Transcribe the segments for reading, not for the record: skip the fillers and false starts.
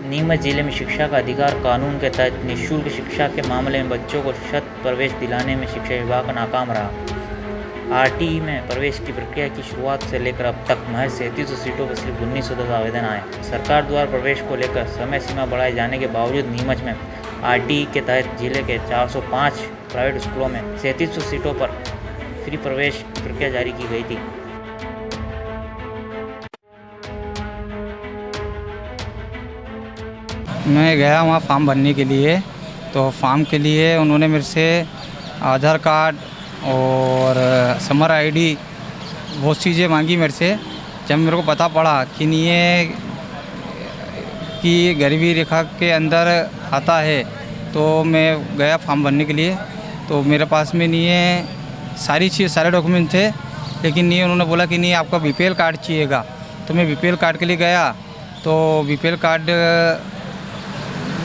नीमच जिले में शिक्षा का अधिकार कानून के तहत निःशुल्क शिक्षा के मामले में बच्चों को शत प्रवेश दिलाने में शिक्षा विभाग नाकाम रहा। आरटीई में प्रवेश की प्रक्रिया की शुरुआत से लेकर अब तक महज 3700 सीटों पर सिर्फ 1910 आवेदन आए। सरकार द्वारा प्रवेश को लेकर समय सीमा बढ़ाए जाने के बावजूद नीमच में आरटीई के तहत जिले के 405 प्राइवेट स्कूलों में 3700 सीटों पर फ्री प्रवेश की प्रक्रिया जारी की गई थी। मैं गया वहाँ फॉर्म भरने के लिए, तो फॉर्म के लिए उन्होंने मेरे से आधार कार्ड और समर आईडी बहुत चीज़ें मांगी मेरे से। जब मेरे को पता पड़ा कि नहीं ये कि गरीबी रेखा के अंदर आता है, तो मैं गया फॉर्म भरने के लिए। तो मेरे पास में नहीं है सारे डॉक्यूमेंट थे, लेकिन नहीं उन्होंने बोला कि नहीं आपका बीपीएल कार्ड चाहिएगा। तो मैं बीपीएल कार्ड के लिए गया, तो बीपीएल कार्ड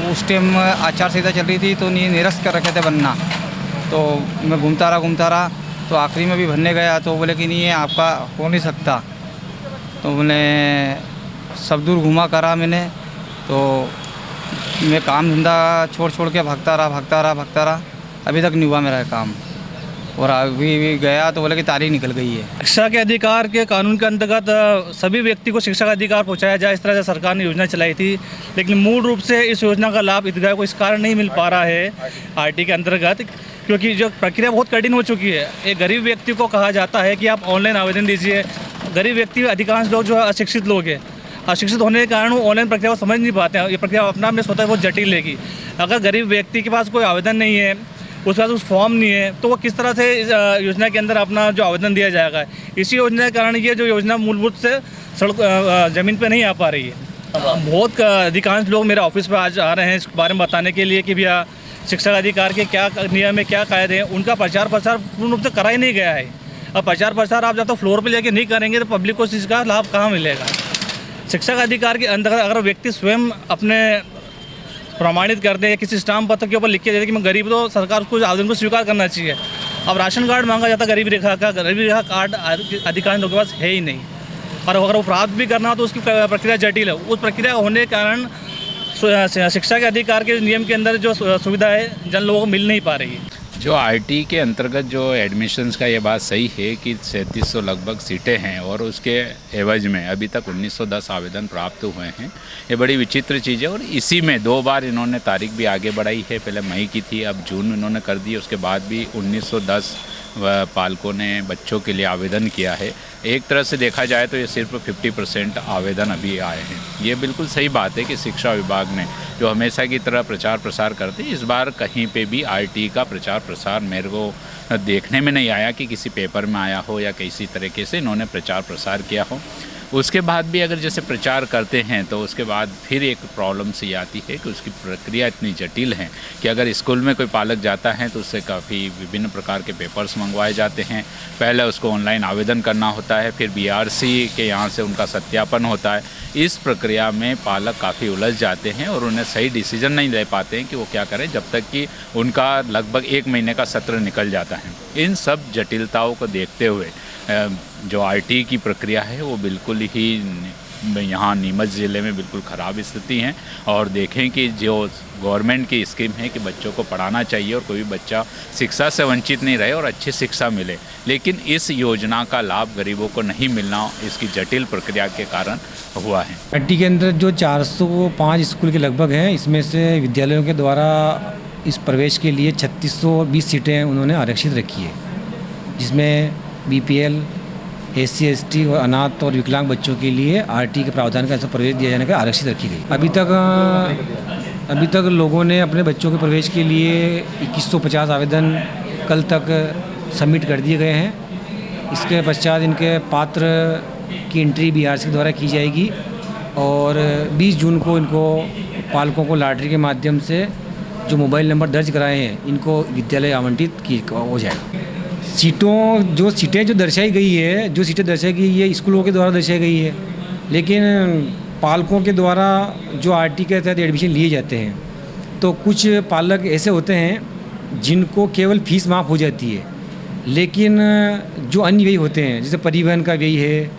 उस टाइम आचार संहिता चल रही थी, तो नहीं निरस्त कर रखे थे बनना। तो मैं घूमता रहा, तो आखिरी में भी भरने गया तो बोले कि नहीं ये आपका हो नहीं सकता। तो मैंने सब दूर घूमा करा मैंने, तो मैं काम धंधा छोड़ के भागता रहा। अभी तक नहीं हुआ मेरा काम, और अभी भी गया तो बोले कि तारीख निकल गई है। शिक्षा के अधिकार के कानून के अंतर्गत सभी व्यक्ति को शिक्षा का अधिकार पहुंचाया जाए, इस तरह से सरकार ने योजना चलाई थी। लेकिन मूल रूप से इस योजना का लाभ ईदगाह को इस कारण नहीं मिल पा रहा है आरटी के अंतर्गत, क्योंकि जो प्रक्रिया बहुत कठिन हो चुकी है। एक गरीब व्यक्ति को कहा जाता है कि आप ऑनलाइन आवेदन दीजिए। गरीब व्यक्ति अधिकांश लोग जो है अशिक्षित लोग हैं, अशिक्षित होने के कारण वो ऑनलाइन प्रक्रिया को समझ नहीं पाते हैं। ये प्रक्रिया अपना में स्वतः बहुत जटिल है। अगर गरीब व्यक्ति के पास कोई आवेदन नहीं है, उसके पास उस फॉर्म नहीं है, तो वो किस तरह से इस योजना के अंदर अपना जो आवेदन दिया जाएगा। इसी योजना के कारण ये जो योजना मूलभूत से सड़क ज़मीन पे नहीं आ पा रही है। बहुत अधिकांश लोग मेरे ऑफिस पर आज आ रहे हैं इस बारे में बताने के लिए कि भैया शिक्षा का अधिकार के क्या नियम है, क्या कायदे हैं। उनका प्रचार प्रसार पूर्ण रूप से करा ही नहीं गया है। अब प्रचार प्रसार आप जब तक फ्लोर पर लेके नहीं करेंगे तो पब्लिक को इसका लाभ कहाँ मिलेगा। शिक्षा का अधिकार के अंदर अगर व्यक्ति स्वयं अपने प्रमाणित कर दे, किसी स्टाम्प पत्र के ऊपर लिख के दे कि मैं गरीब, तो सरकार उसको आवेदन को स्वीकार करना चाहिए। अब राशन कार्ड मांगा जाता गरीबी रेखा कार्ड अधिकांश लोगों के पास है ही नहीं, और अगर वो प्राप्त भी करना हो तो उसकी प्रक्रिया जटिल है। उस प्रक्रिया होने के कारण शिक्षा के अधिकार के नियम के अंदर जो सुविधा है जन लोगों को मिल नहीं पा रही है। जो आरटी के अंतर्गत जो एडमिशन्स का ये बात सही है कि 3700 लगभग सीटें हैं, और उसके एवज में अभी तक 1910 आवेदन प्राप्त हुए हैं। ये बड़ी विचित्र चीज़ है, और इसी में 2 बार इन्होंने तारीख भी आगे बढ़ाई है। पहले मई की थी, अब जून इन्होंने कर दी। उसके बाद भी 1910 पालकों ने बच्चों के लिए आवेदन किया है। एक तरह से देखा जाए तो ये सिर्फ 50% आवेदन अभी आए हैं। ये बिल्कुल सही बात है कि शिक्षा विभाग ने जो हमेशा की तरह प्रचार प्रसार करते, इस बार कहीं पे भी आरटी का प्रचार प्रसार मेरे को देखने में नहीं आया कि किसी पेपर में आया हो या किसी तरीके से इन्होंने प्रचार प्रसार किया हो। उसके बाद भी अगर जैसे प्रचार करते हैं तो उसके बाद फिर एक प्रॉब्लम सी आती है कि उसकी प्रक्रिया इतनी जटिल है कि अगर स्कूल में कोई पालक जाता है तो उससे काफ़ी विभिन्न प्रकार के पेपर्स मंगवाए जाते हैं। पहले उसको ऑनलाइन आवेदन करना होता है, फिर बीआरसी के यहाँ से उनका सत्यापन होता है। इस प्रक्रिया में पालक काफ़ी उलझ जाते हैं और उन्हें सही डिसीजन नहीं ले पाते हैं कि वो क्या करें, जब तक कि उनका लगभग 1 महीने का सत्र निकल जाता है। इन सब जटिलताओं को देखते हुए जो आरटी की प्रक्रिया है वो बिल्कुल ही यहाँ नीमच ज़िले में बिल्कुल ख़राब स्थिति है। और देखें कि जो गवर्नमेंट की स्कीम है कि बच्चों को पढ़ाना चाहिए और कोई भी बच्चा शिक्षा से वंचित नहीं रहे और अच्छी शिक्षा मिले, लेकिन इस योजना का लाभ गरीबों को नहीं मिलना इसकी जटिल प्रक्रिया के कारण हुआ है। आरटी के अंदर जो 405 स्कूल के लगभग हैं, इसमें से विद्यालयों के द्वारा इस प्रवेश के लिए 3620 सीटें उन्होंने आरक्षित रखी है, जिसमें बीपीएल, एससी, एसटी और अनाथ और विकलांग बच्चों के लिए आरटी के प्रावधान का प्रवेश दिया जाने का आरक्षित रखी गई। अभी तक लोगों ने अपने बच्चों के प्रवेश के लिए 2150 आवेदन कल तक सबमिट कर दिए गए हैं। इसके पश्चात इनके पात्र की एंट्री बीआरसी के द्वारा की जाएगी, और 20 जून को इनको पालकों को लॉटरी के माध्यम से जो मोबाइल नंबर दर्ज कराए हैं इनको विद्यालय आवंटित हो जाएगा। जो सीटें दर्शाई गई है स्कूलों के द्वारा दर्शाई गई है, लेकिन पालकों के द्वारा जो आरटी के तहत एडमिशन लिए जाते हैं, तो कुछ पालक ऐसे होते हैं जिनको केवल फीस माफ़ हो जाती है, लेकिन जो अन्य व्यय होते हैं जैसे परिवहन का व्यय है,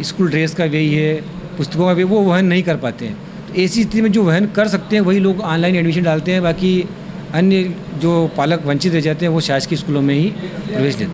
स्कूल ड्रेस का व्यय है, पुस्तकों का व्यय, वो वहन नहीं कर पाते हैं। ऐसी स्थिति में जो वहन कर सकते हैं वही लोग ऑनलाइन एडमिशन डालते हैं, बाकी अन्य जो पालक वंचित रह जाते हैं वो शासकीय स्कूलों में ही प्रवेश लेते हैं।